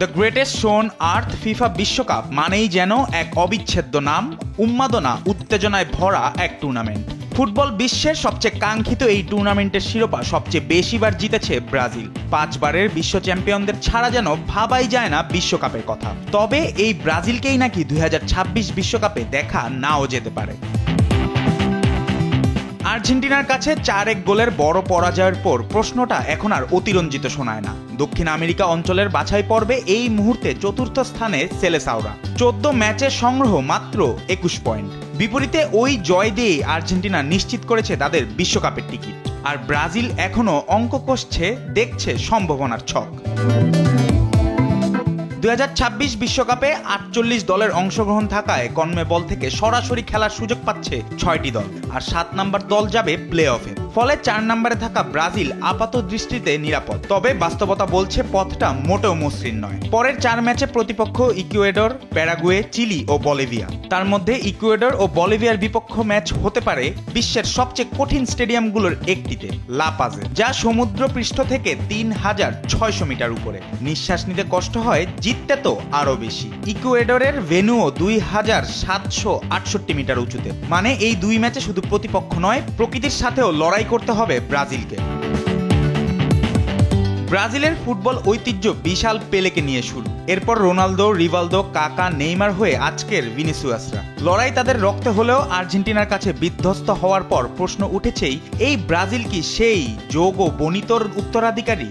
The greatest show on earth FIFA বিশ্বকাপ মানেই যেন এক অবিচ্ছেদ্য নাম, উন্মাদনা, উত্তেজনায় ভরা এক টুর্নামেন্ট। ফুটবল বিশ্বের সবচেয়ে কাঙ্ক্ষিত এই টুর্নামেন্টের শিরোপা সবচেয়ে বেশিবার জিতেছে ব্রাজিল। 5 বারের বিশ্ব চ্যাম্পিয়নদের ছাড়া যেন ভাবাই যায় না বিশ্বকাপের কথা। তবে এই ব্রাজিলকেই নাকি 2026 বিশ্বকাপে দেখা নাও যেতে পারে। আর্জেন্টিনার কাছে 4-1 গোলের বড় পরাজয়ের পর প্রশ্নটা এখন আর অতিরঞ্জিত শোনায় না। দক্ষিণ আমেরিকা অঞ্চলের বাছাই পর্বে এই মুহূর্তে চতুর্থ স্থানে সেলেসাওরা। 14 ম্যাচের সংগ্রহ মাত্র 21 পয়েন্ট। বিপরীতে ওই জয় দিয়ে আর্জেন্টিনা নিশ্চিত করেছে তাদের বিশ্বকাপের টিকিট। আর ব্রাজিল এখনো অঙ্ক কষছে, দেখছে সম্ভাবনার ছক। 2026 বিশ্বকাপে 48 দলের অংশগ্রহণ থাকায় কনমেবল থেকে সরাসরি খেলার সুযোগ পাচ্ছে 6টি দল, আর 7 নম্বর দল যাবে প্লে অফে। ফলে 4 নম্বরে থাকা ব্রাজিল আপাত দৃষ্টিতে নিরাপদ। তবে বাস্তবতা বলছে পথটা মোটেও মসৃণ নয়। পরের 4 ম্যাচে প্রতিপক্ষ ইকুয়েডর, প্যারাগুয়ে, চিলি ও বলিভিয়া। তার মধ্যে ইকুয়েডর ও বলিভিয়ার বিপক্ষ ম্যাচ হতে পারে বিশ্বের সবচেয়ে কঠিন স্টেডিয়ামগুলোর একটিতে, লা পাজে, যা সমুদ্র পৃষ্ঠ থেকে 3600 মিটার উপরে। নিঃশ্বাস নিতে কষ্ট হয়, জিততে তো আরো বেশি। ইকুয়েডরের ভেন্যুও 2768 মিটার উঁচুতে। মানে এই 2 ম্যাচে শুধু প্রতিপক্ষ নয়, প্রকৃতির সাথেও লড়াই করতে হবে ব্রাজিলকে। ব্রাজিলের ফুটবল ঐতিহ্য বিশাল পেলেকে নিয়ে শুরু, এরপর রোনালদো, রিভালদো, কাকা, নেইমার হয়ে আজকের ভিনিসিয়াসরা। লড়াই তাদের রক্তে হলেও আর্জেন্টিনার কাছে বিধ্বস্ত হওয়ার পর প্রশ্ন উঠেছেই, এই ব্রাজিল কি সেই যোগ ও বনিতর উত্তরাধিকারী?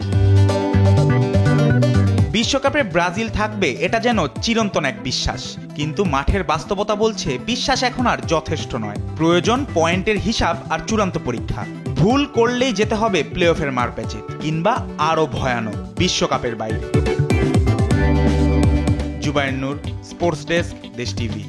বিশ্বকাপে ব্রাজিল থাকবে এটা যেন চিরন্তন এক বিশ্বাস, কিন্তু মাঠের বাস্তবতা বলছে বিশ্বাস এখন আর যথেষ্ট নয়। প্রয়োজন পয়েন্টের হিসাব আর চূড়ান্ত পরীক্ষা। ভুল করলেই যেতে হবে প্লে অফের মারপ্যাচে, কিংবা আরো ভয়ানক বিশ্বকাপের বাইরে। জুবায়ের নূর, স্পোর্টস ডেস্ক, দেশ টিভি।